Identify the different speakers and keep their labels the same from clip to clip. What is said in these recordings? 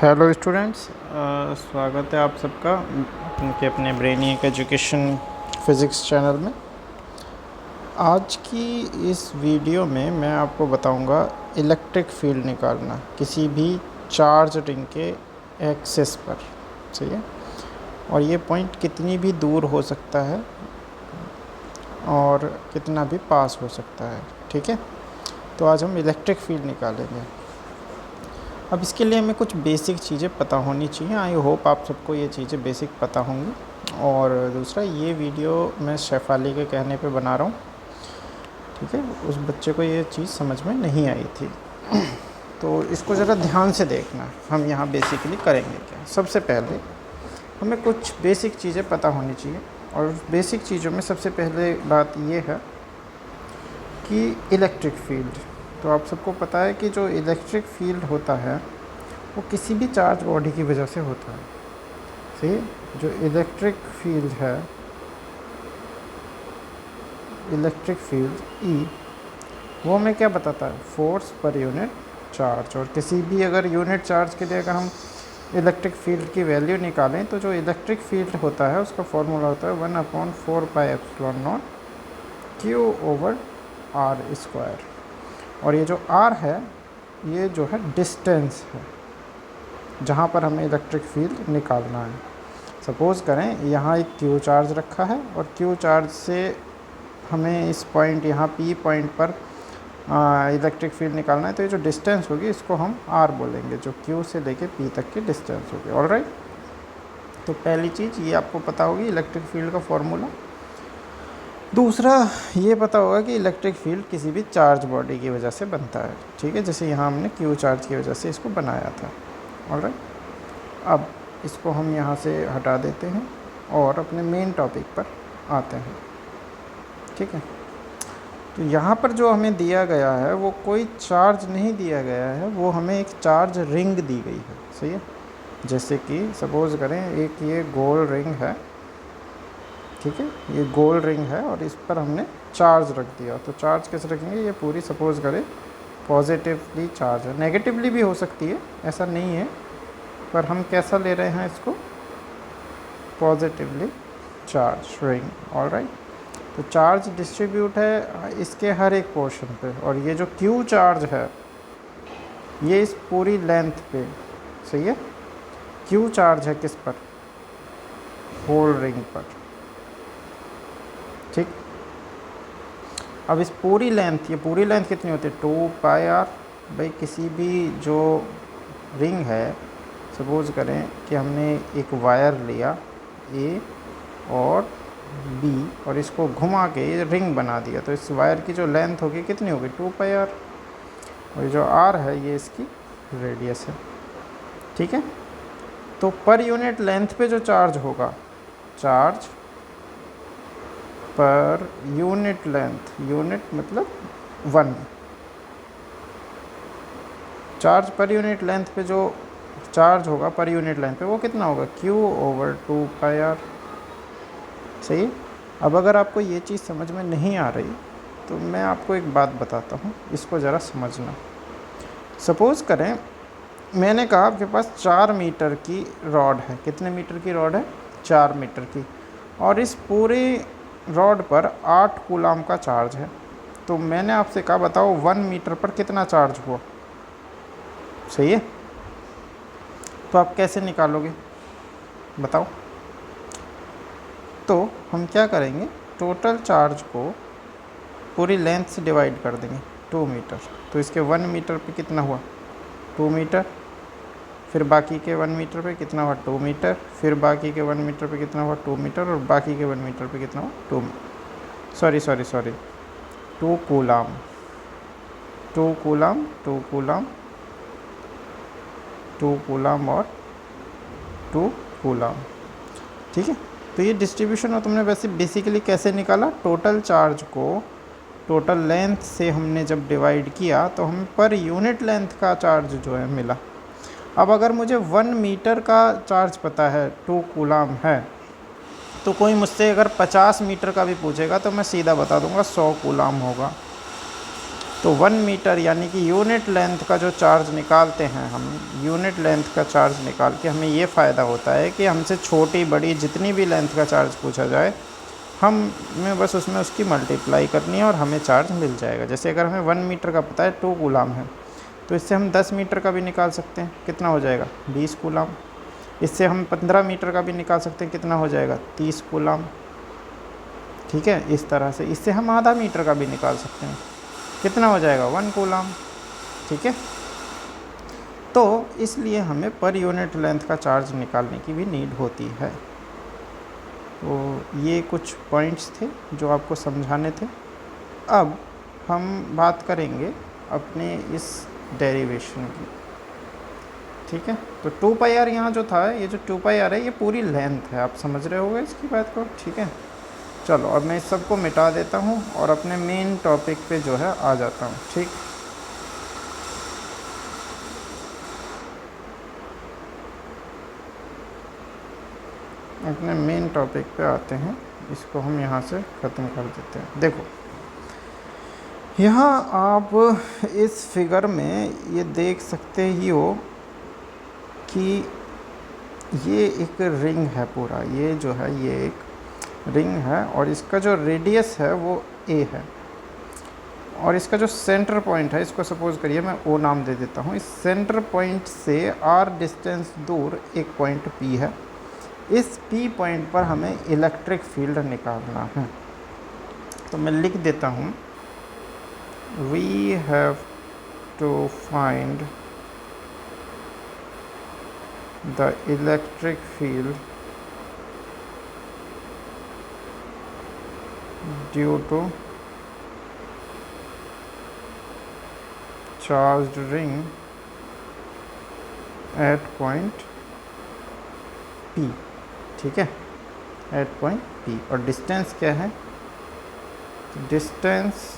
Speaker 1: Hello students, स्वागत है आप सबका उनके अपने ब्रेनियक एजुकेशन फ़िज़िक्स चैनल में। आज की इस वीडियो में मैं आपको बताऊंगा इलेक्ट्रिक फील्ड निकालना किसी भी चार्ज रिंग के एक्सिस पर। सही है, और ये पॉइंट कितनी भी दूर हो सकता है और कितना भी पास हो सकता है। ठीक है, तो आज हम इलेक्ट्रिक फील्ड निकालेंगे। अब इसके लिए हमें कुछ बेसिक चीज़ें पता होनी चाहिए। आई होप आप सबको ये चीज़ें बेसिक पता होंगी। और दूसरा, ये वीडियो मैं शेफाली के कहने पे बना रहा हूँ। ठीक है, उस बच्चे को ये चीज़ समझ में नहीं आई थी तो इसको ज़रा ध्यान से देखना। हम यहाँ बेसिकली करेंगे क्या। सबसे पहले हमें कुछ बेसिक चीज़ें पता होनी चाहिए, और बेसिक चीज़ों में सबसे पहले बात ये है कि इलेक्ट्रिक फील्ड। तो आप सबको पता है कि जो इलेक्ट्रिक फील्ड होता है वो किसी भी चार्ज बॉडी की वजह से होता है। सही, जो इलेक्ट्रिक फील्ड है, इलेक्ट्रिक फील्ड ई, वो हमें क्या बताता है? Force per unit charge. और किसी भी अगर यूनिट चार्ज के लिए अगर हम इलेक्ट्रिक फील्ड की वैल्यू निकालें तो जो इलेक्ट्रिक फील्ड होता है उसका फॉर्मूला होता है 1/4πε0 Q/r²। और ये जो r है, ये जो है डिस्टेंस है जहाँ पर हमें इलेक्ट्रिक फील्ड निकालना है। सपोज़ करें यहाँ एक Q चार्ज रखा है, और Q चार्ज से हमें इस पॉइंट यहाँ P पॉइंट पर इलेक्ट्रिक फील्ड निकालना है। तो ये जो डिस्टेंस होगी इसको हम r बोलेंगे, जो Q से लेके P तक की डिस्टेंस होगी। ऑलराइट, तो पहली चीज़ ये आपको पता होगी इलेक्ट्रिक फील्ड का फॉर्मूला। दूसरा ये पता होगा कि इलेक्ट्रिक फील्ड किसी भी चार्ज बॉडी की वजह से बनता है। ठीक है, जैसे यहाँ हमने Q चार्ज की वजह से इसको बनाया था। ऑलराइट, अब इसको हम यहाँ से हटा देते हैं और अपने मेन टॉपिक पर आते हैं। ठीक है, तो यहाँ पर जो हमें दिया गया है वो कोई चार्ज नहीं दिया गया है, वो हमें एक चार्ज रिंग दी गई है। सही है, जैसे कि सपोज़ करें एक ये गोल रिंग है। ठीक है, ये गोल रिंग है और इस पर हमने चार्ज रख दिया। तो चार्ज कैसे रखेंगे? ये पूरी सपोज़ करें पॉजिटिवली चार्ज है, नेगेटिवली भी हो सकती है, ऐसा नहीं है, पर हम कैसा ले रहे हैं इसको? Positively charge ring. ऑलराइट, तो चार्ज डिस्ट्रीब्यूट है इसके हर एक पोर्शन पे, और ये जो Q चार्ज है ये इस पूरी लेंथ पे। सही है, Q चार्ज है किस पर? होल रिंग पर। ठीक, अब इस पूरी लेंथ, ये पूरी लेंथ कितनी होती है? 2πr। भाई किसी भी जो रिंग है, सपोज़ करें कि हमने एक वायर लिया A और B और इसको घुमा के ये रिंग बना दिया, तो इस वायर की जो लेंथ होगी कितनी होगी? 2πr। और जो r है ये इसकी रेडियस है। ठीक है, तो पर यूनिट लेंथ पे जो चार्ज होगा, charge per unit length, unit मतलब 1, चार्ज पर यूनिट लेंथ पे जो चार्ज होगा पर यूनिट लेंथ पे वो कितना होगा? Q/2πr। सही। अब अगर आपको ये चीज़ समझ में नहीं आ रही तो मैं आपको एक बात बताता हूँ, इसको ज़रा समझना। सपोज़ करें मैंने कहा आपके पास 4 मीटर की रॉड है। कितने मीटर की रॉड है? 4 मीटर की। और इस पूरे रॉड पर 8 कूलाम का चार्ज है। तो मैंने आपसे कहा बताओ 1 मीटर पर कितना चार्ज हुआ? सही है, तो आप कैसे निकालोगे बताओ? तो हम क्या करेंगे, टोटल चार्ज को पूरी लेंथ से डिवाइड कर देंगे, 2 मीटर। तो इसके 1 मीटर पे कितना हुआ? 2 मीटर। फिर बाकी के 1 मीटर पे कितना हुआ? 2 मीटर। फिर बाकी के 1 मीटर पे कितना हुआ? 2 मीटर। और बाकी के 1 मीटर पे कितना हुआ? 2 कूलाम। 2 कूलाम, 2 कूलाम, 2 कूलाम और 2 कूलाम। ठीक है, तो ये डिस्ट्रीब्यूशन और तुमने वैसे बेसिकली कैसे निकाला? टोटल चार्ज को टोटल लेंथ से हमने जब डिवाइड किया तो हमें पर यूनिट लेंथ का चार्ज जो है मिला। अब अगर मुझे 1 मीटर का चार्ज पता है, 2 कूलाम है, तो कोई मुझसे अगर 50 मीटर का भी पूछेगा तो मैं सीधा बता दूंगा 100 कूलाम होगा। तो 1 मीटर यानी कि यूनिट लेंथ का जो चार्ज निकालते हैं हम, यूनिट लेंथ का चार्ज निकाल के हमें ये फ़ायदा होता है कि हमसे छोटी बड़ी जितनी भी लेंथ का चार्ज पूछा जाए, हमें बस उसमें उसकी मल्टीप्लाई करनी है और हमें चार्ज मिल जाएगा। जैसे अगर हमें 1 मीटर का पता है 2 कूलाम है, तो इससे हम 10 मीटर का भी निकाल सकते हैं, कितना हो जाएगा 20 कूलाम। इससे हम 15 मीटर का भी निकाल सकते हैं, कितना हो जाएगा 30 कूलाम। ठीक है, इस तरह से इससे हम आधा मीटर का भी निकाल सकते हैं, कितना हो जाएगा 1 कूलाम। ठीक है, तो इसलिए हमें पर यूनिट लेंथ का चार्ज निकालने की भी नीड होती है। तो ये कुछ पॉइंट्स थे जो आपको समझाने थे। अब हम बात करेंगे अपने इस डेरिवेशन की। ठीक है, तो 2 पाई आर यहाँ जो था, ये जो 2 पाई आर है ये पूरी लेंथ है, आप समझ रहे होगे इसकी बात को। ठीक है, चलो अब मैं इस सबको मिटा देता हूँ और अपने मेन टॉपिक पे जो है आ जाता हूँ। ठीक, अपने मेन टॉपिक पे आते हैं, इसको हम यहाँ से ख़त्म कर देते हैं। देखो यहाँ आप इस फिगर में ये देख सकते ही हो कि ये एक रिंग है पूरा, ये जो है ये एक रिंग है और इसका जो रेडियस है वो a है और इसका जो सेंटर पॉइंट है, इसको सपोज करिए मैं O नाम दे देता हूँ। इस सेंटर पॉइंट से r डिस्टेंस दूर एक पॉइंट P है। इस P पॉइंट पर हमें इलेक्ट्रिक फील्ड निकालना है, तो मैं लिख देता हूँ we have to find the electric field due to charged ring at point P। ठीक है, at point P। और डिस्टेंस क्या है, distance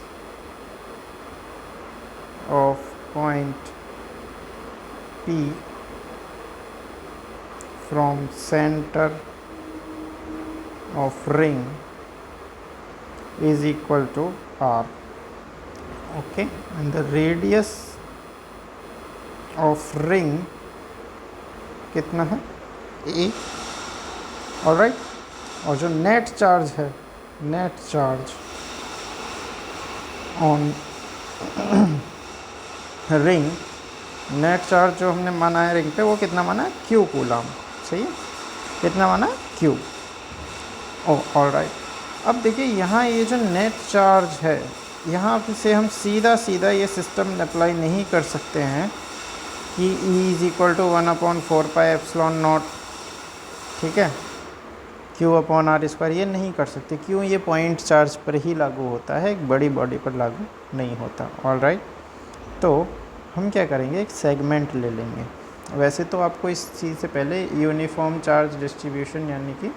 Speaker 1: of point P from centre of ring is equal to r। okay, and the radius of ring कितना है a। Alright, और जो net charge है, net charge on ring, net charge जो हमने माना है रिंग पे वो कितना माना है q कूलाम। सही है, कितना माना q। ओ ऑलराइट, अब देखिए यहाँ ये जो नेट चार्ज है, यहाँ से हम सीधा सीधा ये सिस्टम अप्लाई नहीं कर सकते हैं कि E is equal to 1/4 pi epsilon naught. ठीक है, Q अपॉन आर स्क्वायर ये नहीं कर सकते, क्यों, ये पॉइंट चार्ज पर ही लागू होता है, एक बड़ी बॉडी पर लागू नहीं होता। ऑलराइट, तो हम क्या करेंगे, एक सेगमेंट ले लेंगे। वैसे तो आपको इस चीज़ से पहले यूनिफॉर्म चार्ज डिस्ट्रीब्यूशन यानी कि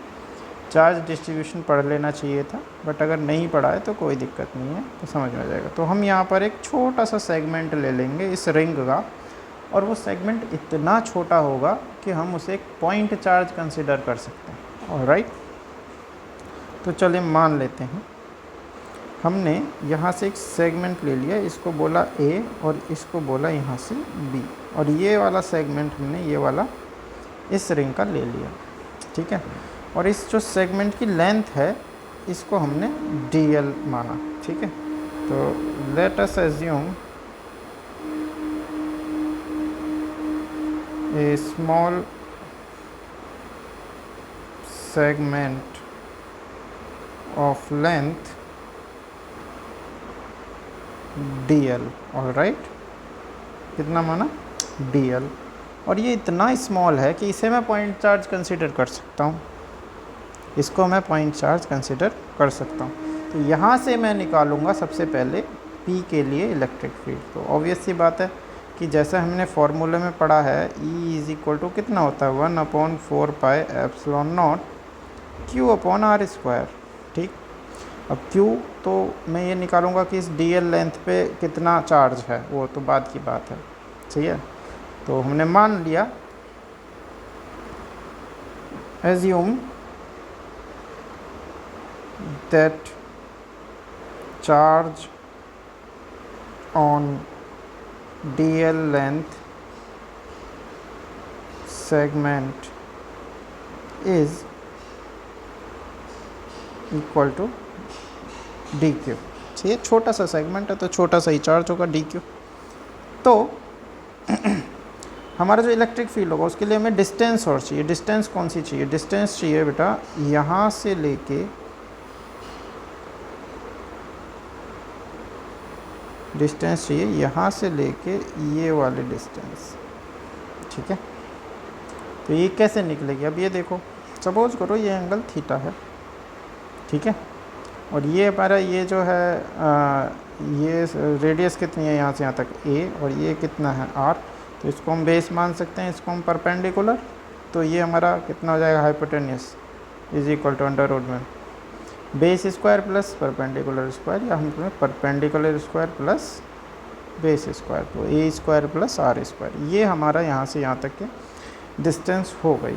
Speaker 1: चार्ज डिस्ट्रीब्यूशन पढ़ लेना चाहिए था, बट अगर नहीं पढ़ा है तो कोई दिक्कत नहीं है, तो समझ में आ जाएगा। तो हम यहाँ पर एक छोटा सा सेगमेंट ले लेंगे इस रिंग का, और वो सेगमेंट इतना छोटा होगा कि हम उसे एक पॉइंट चार्ज कंसिडर कर सकते हैं। ऑलराइट, तो चलिए मान लेते हैं हमने यहाँ से एक सेगमेंट ले लिया, इसको बोला A और इसको बोला यहाँ से B, और ये वाला सेगमेंट हमने ये वाला इस रिंग का ले लिया। ठीक है, और इस जो सेगमेंट की लेंथ है इसको हमने dl माना। ठीक है, तो let us assume A small segment of length dl। Alright, कितना माना dl, और ये इतना स्मॉल है कि इसे मैं पॉइंट चार्ज कंसिडर कर सकता हूँ, इसको मैं पॉइंट चार्ज कंसिडर कर सकता हूँ। तो यहाँ से मैं निकालूंगा सबसे पहले P के लिए इलेक्ट्रिक फील्ड। तो ऑब्वियस सी बात है कि जैसा हमने फॉर्मूले में पढ़ा है, E इज़ इक्वल टू कितना होता है 1/4 pi epsilon naught Q upon R square. ठीक, अब Q तो मैं ये निकालूंगा कि इस dl लेंथ पे कितना चार्ज है, वो तो बाद की बात है। सही है, तो हमने मान लिया, assume that charge on DL length segment is equal to DQ। ये छोटा सा सेगमेंट है तो छोटा सा ही चार्ज होगा DQ। तो हमारा जो इलेक्ट्रिक फील्ड होगा उसके लिए हमें डिस्टेंस और चाहिए। डिस्टेंस कौन सी चाहिए? डिस्टेंस चाहिए बेटा यहाँ से लेके डिस्टेंस चाहिए यहाँ से लेके ये वाले डिस्टेंस, ठीक है। तो ये कैसे निकलेगी? अब ये देखो, सपोज करो ये एंगल थीटा है, ठीक है, और ये हमारा ये जो है ये रेडियस कितनी है यहाँ से यहाँ तक a, और ये कितना है r। तो इसको हम बेस मान सकते हैं, इसको हम परपेंडिकुलर। तो ये हमारा कितना हो जाएगा? Hypotenuse is equal to under root में base square plus perpendicular square, या हम perpendicular square plus base square, तो a square plus r square. ये हमारा यहाँ से यहाँ तक के डिस्टेंस हो गई।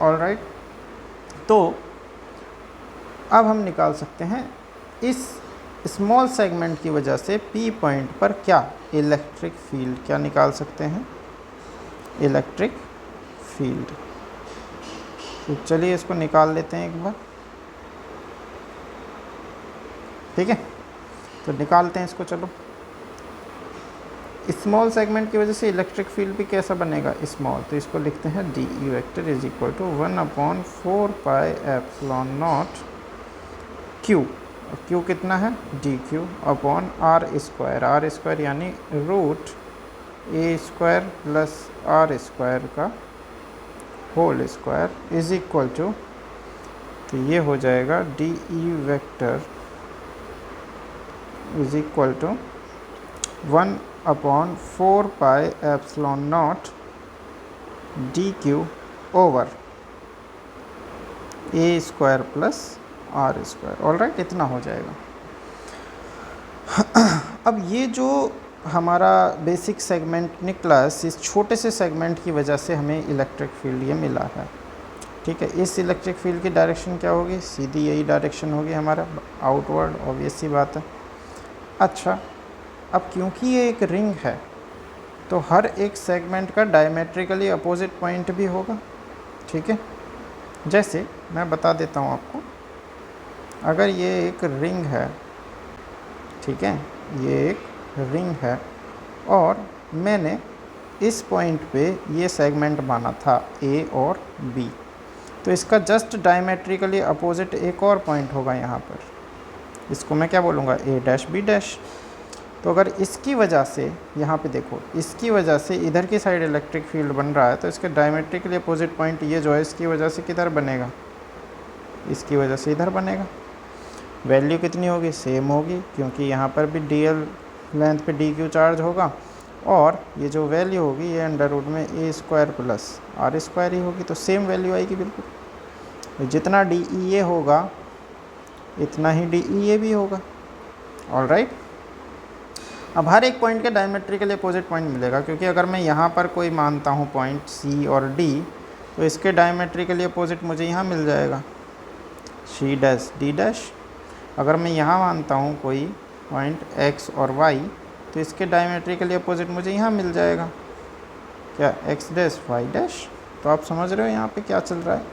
Speaker 1: ऑलराइट, तो अब हम निकाल सकते हैं इस स्मॉल सेगमेंट की वजह से P पॉइंट पर क्या इलेक्ट्रिक फील्ड, क्या निकाल सकते हैं? Electric field. तो चलिए इसको निकाल लेते हैं एक बार, ठीक है। तो निकालते हैं इसको, चलो। स्मॉल सेगमेंट की वजह से इलेक्ट्रिक फील्ड भी कैसा बनेगा? स्मॉल। तो इसको लिखते हैं DE vector is equal to 1/4 pi epsilon naught Q। Q कितना है? DQ अपॉन R स्क्वायर यानी root A square plus R square का whole square is equal to, तो ये हो जाएगा DE vector is equal to 1/4 pi epsilon naught DQ over A square plus R square. Alright, इतना हो जाएगा। अब ये जो हमारा बेसिक सेगमेंट निकला, इस छोटे से सेगमेंट की वजह से हमें इलेक्ट्रिक फील्ड ये मिला है, ठीक है। इस इलेक्ट्रिक फील्ड की डायरेक्शन क्या होगी? सीधी यही डायरेक्शन होगी हमारा, आउटवर्ड, ऑब्वियस सी बात है। अच्छा, अब क्योंकि ये एक रिंग है तो हर एक सेगमेंट का डायमेट्रिकली अपोजिट पॉइंट भी होगा, ठीक है। जैसे मैं बता देता हूँ आपको, अगर ये एक रिंग है, ठीक है, ये एक रिंग है और मैंने इस पॉइंट पे ये सेगमेंट माना था A और B, तो इसका जस्ट डायमेट्रिकली अपोजिट एक और पॉइंट होगा यहाँ पर, इसको मैं क्या बोलूँगा? A dash B dash. तो अगर इसकी वजह से, यहाँ पे देखो, इसकी वजह से इधर की साइड इलेक्ट्रिक फील्ड बन रहा है, तो इसके डायमेट्रिकली अपोजिट पॉइंट ये जो है इसकी वजह से किधर बनेगा? इसकी वजह से इधर बनेगा। वैल्यू कितनी होगी? सेम होगी, क्योंकि यहाँ पर भी DL लेंथ पे DQ चार्ज होगा, और ये जो वैल्यू होगी ये अंडर रूट में A square plus R square ही होगी, तो सेम वैल्यू आएगी बिल्कुल। तो जितना DE होगा इतना ही DE भी होगा। ऑलराइट, अब हर एक पॉइंट के डायमेट्रिकली अपोजिट पॉइंट मिलेगा, क्योंकि अगर मैं यहाँ पर कोई मानता हूँ पॉइंट C और D, तो इसके डायमेट्रिकली अपोजिट मुझे यहाँ मिल जाएगा C डैश D डैश। अगर मैं यहाँ मानता हूँ कोई पॉइंट X और Y, तो इसके डायमेट्रिकली अपोजिट मुझे यहाँ मिल जाएगा क्या? X dash Y dash. तो आप समझ रहे हो यहाँ पे क्या चल रहा है?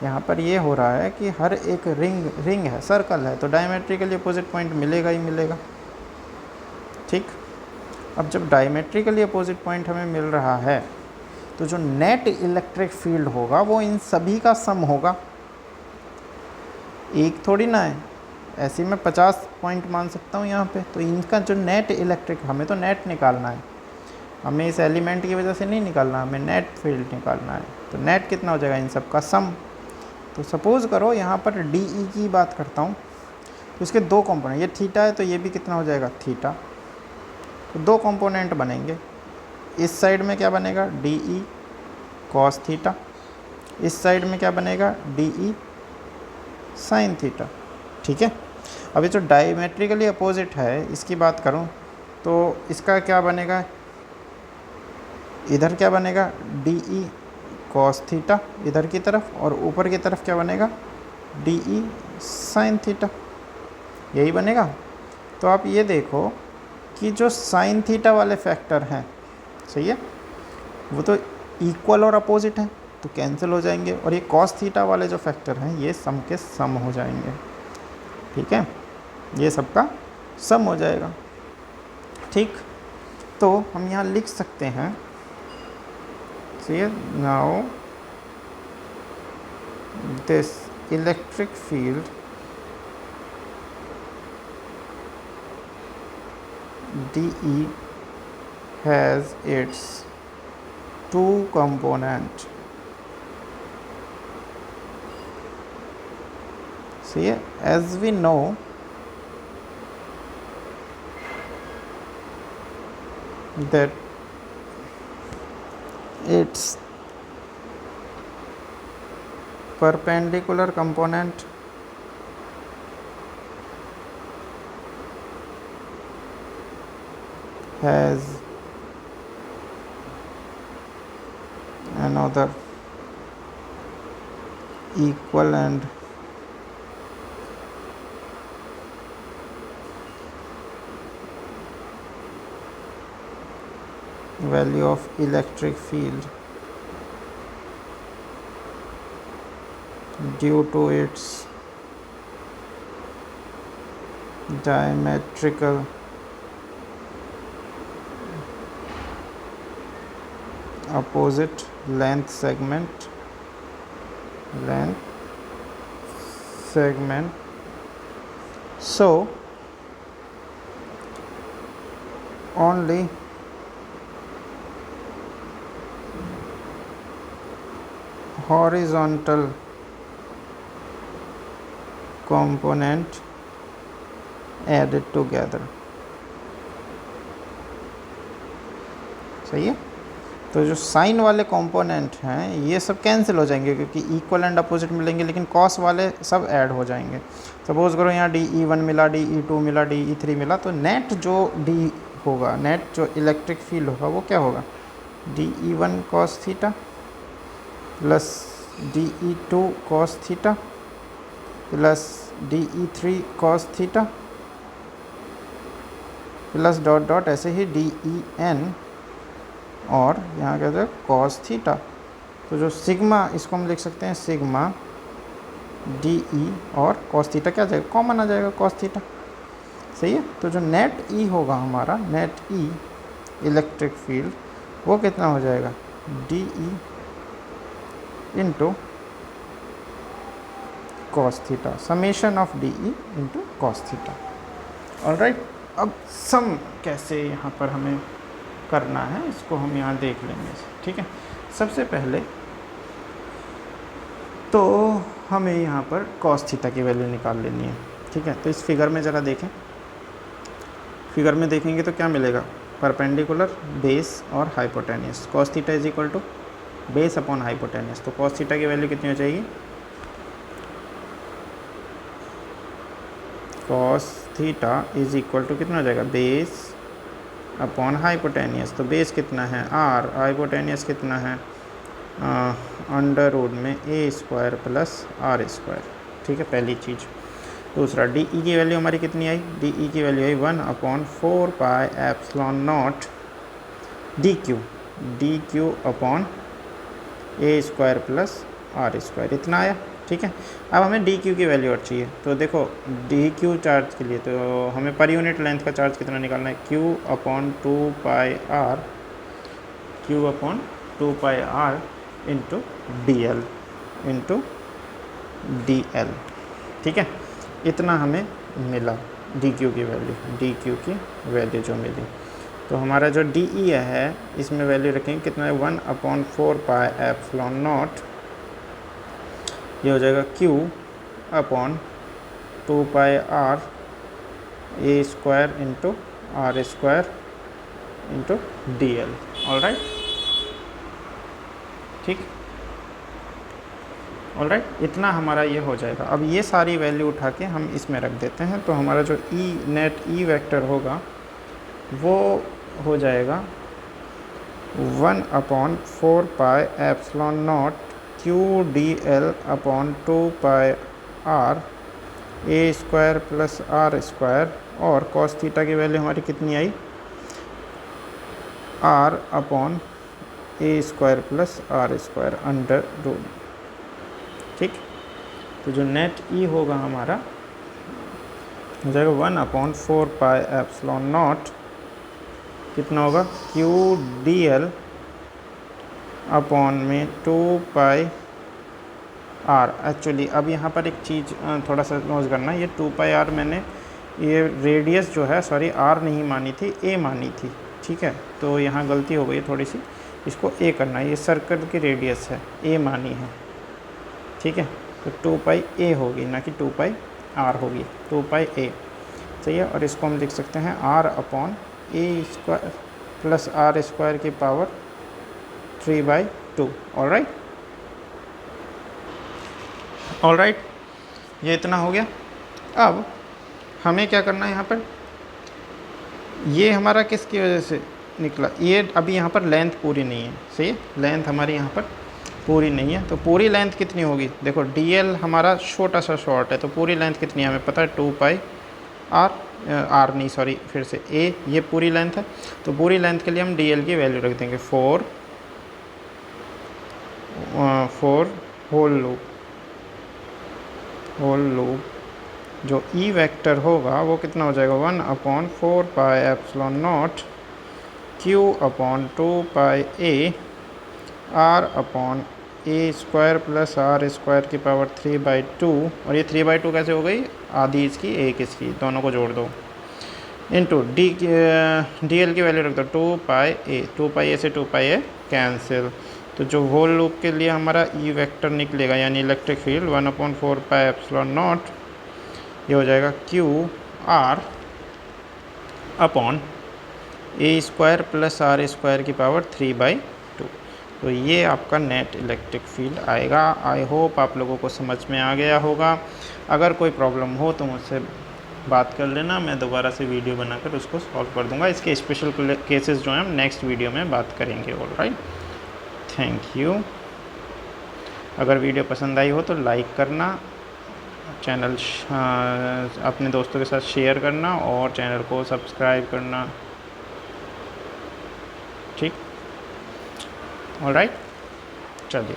Speaker 1: यहाँ पर ये हो रहा है कि हर एक रिंग है, सर्कल है, तो डायमेट्रिकली अपोजिट पॉइंट मिलेगा ही मिलेगा, ठीक। अब जब डायमेट्रिकली अपोजिट पॉइंट हमें मिल रहा है, तो जो नेट इलेक्ट्रिक फील्ड होगा वो इन सभी का सम होगा, एक थोड़ी ना है। ऐसे मैं 50 पॉइंट मान सकता हूँ यहाँ पे, तो इनका जो नेट इलेक्ट्रिक, हमें तो नेट निकालना है, हमें इस एलिमेंट की वजह से नहीं निकालना, हमें नेट फील्ड निकालना है। तो नेट कितना हो जाएगा? इन सब का सम। तो सपोज़ करो यहाँ पर DE की बात करता हूँ, तो इसके दो कंपोनेंट, ये थीटा है तो ये भी कितना हो जाएगा? थीटा। तो दो कंपोनेंट बनेंगे, इस साइड में क्या बनेगा? DE कॉस थीटा, इस साइड में क्या बनेगा? DE साइन थीटा, ठीक है। अब ये जो डायमेट्रिकली अपोजिट है इसकी बात करूं तो इसका क्या बनेगा? इधर क्या बनेगा? DE कॉस थीटा इधर की तरफ, और ऊपर की तरफ क्या बनेगा? DE साइन थीटा, यही बनेगा। तो आप ये देखो कि जो साइन थीटा वाले फैक्टर हैं, सही है, वो तो इक्वल और अपोजिट हैं तो कैंसिल हो जाएंगे, और ये कॉस थीटा वाले जो फैक्टर हैं ये सम के सम हो जाएंगे, ठीक है, ये सबका सम हो जाएगा। ठीक, तो हम यहाँ लिख सकते हैं, सही है, now this electric field DE has its two component, see, as we know that its perpendicular component has another equal and value of electric field due to its diametrical opposite length segment so only horizontal component added together, सही है। तो जो sign वाले component हैं ये सब cancel हो जाएंगे क्योंकि इक्वल एंड अपोजिट मिलेंगे, लेकिन कॉस वाले सब ऐड हो जाएंगे। सपोज करो यहाँ DE1 मिला, DE2 मिला, DE3 मिला, तो नेट जो D होगा, नेट जो इलेक्ट्रिक फील्ड होगा वो क्या होगा, DE1 cos theta plus DE2 cos theta plus DE3 cos theta plus dot dot ऐसे ही DEN और यहाँ कहते हैं cos थीटा। तो जो सिग्मा, इसको हम लिख सकते हैं सिग्मा DE और cos थीटा क्या आ जाएगा, कॉमन आ जाएगा cos थीटा, सही है। तो जो नेट E होगा हमारा, नेट E इलेक्ट्रिक फील्ड, वो कितना हो जाएगा, DE into cos theta, summation of DE into cos theta. Alright, अब सम कैसे यहाँ पर हमें करना है इसको हम यहाँ देख लेंगे, ठीक है। सबसे पहले तो हमें यहाँ पर cos थीटा की वैल्यू निकाल लेनी है, ठीक है। तो इस फिगर में ज़रा देखें, फिगर में देखेंगे तो क्या मिलेगा, परपेंडिकुलर, बेस और hypotenuse. cos theta is equal to base upon hypotenuse, तो cos थीटा की वैल्यू कितनी हो जाएगी, cos theta is equal to कितना हो जाएगा, बेस अपॉन हाइपोटेनियस। तो बेस कितना है r, हाइपोटेनियस कितना है अंडर रूट में a² प्लस r², ठीक है, पहली चीज़। दूसरा DE की वैल्यू हमारी कितनी आई, DE की वैल्यू आई 1/4πε0 dq upon a² plus r², इतना आया, ठीक है। अब हमें DQ की वैल्यू और चाहिए, तो देखो DQ चार्ज के लिए तो हमें पर यूनिट लेंथ का चार्ज कितना निकालना है, Q/2πr इंटू DL, ठीक है। इतना हमें मिला DQ की वैल्यू जो मिली। तो हमारा जो DE है इसमें वैल्यू रखेंगे कितना है, 1/4πε0, ये हो जाएगा Q/2πr a² into r² into DL, alright, ठीक, ऑलराइट, इतना हमारा ये हो जाएगा। अब ये सारी वैल्यू उठा के हम इसमें रख देते हैं, तो हमारा जो नेट E वेक्टर होगा वो हो जाएगा 1/4πε0 QDL/2πr a² प्लस r², और cos थीटा की वैल्यू हमारी कितनी आई, R upon A square plus R square under root. ठीक, तो जो नेट ई होगा हमारा हो जाएगा 1/4πε0 कितना होगा क्यू डी एल अपॉन में 2π आर। एक्चुअली अब यहाँ पर एक चीज़ थोड़ा सा नोट करना, ये 2π आर मैंने ये रेडियस जो है सॉरी आर नहीं मानी थी, ए मानी थी। ठीक है, तो यहाँ गलती हो गई थोड़ी सी, इसको ए करना है, ये सर्कल की रेडियस है, ए मानी है। ठीक है, तो 2π ए होगी ना कि 2π आर होगी, 2π ए सही है। और इसको हम लिख सकते हैं R upon A square plus R square की पावर 3/2। ऑल राइट, ये इतना हो गया। अब हमें क्या करना है यहाँ पर, ये हमारा किसकी वजह से निकला, ये अभी यहाँ पर लेंथ पूरी नहीं है। सही है, लेंथ हमारी यहाँ पर पूरी नहीं है, तो पूरी लेंथ कितनी होगी, देखो dl हमारा छोटा सा शॉर्ट है, तो पूरी लेंथ कितनी है हमें पता है 2π आर नहीं सॉरी फिर से a, ये पूरी लेंथ है। तो पूरी लेंथ के लिए हम dl की वैल्यू रख देंगे 4 होल लूप जो ई वेक्टर होगा वो कितना हो जाएगा 1/4πε0 q upon 2π a r upon A square plus R square की पावर 3/2। और ये 3/2 कैसे हो गई, आधी इसकी एक इसकी, दोनों को जोड़ दो, इंटू डी एल की वैल्यू रख दो 2π ए से 2π ए कैंसिल। तो जो होल लूप के लिए हमारा ई वेक्टर निकलेगा यानी इलेक्ट्रिक फील्ड 1/4πε0 ये हो जाएगा Q R upon A square plus R square की पावर 3/2। तो ये आपका नेट इलेक्ट्रिक फील्ड आएगा। आई होप आप लोगों को समझ में आ गया होगा। अगर कोई प्रॉब्लम हो तो मुझसे बात कर लेना, मैं दोबारा से वीडियो बनाकर उसको सॉल्व कर दूंगा। इसके स्पेशल केसेस जो हैं हम नेक्स्ट वीडियो में बात करेंगे। All right, thank you. अगर वीडियो पसंद आई हो तो लाइक करना, चैनल अपने दोस्तों के साथ शेयर करना और चैनल को सब्सक्राइब करना। ठीक, ऑल राइट, चलिए।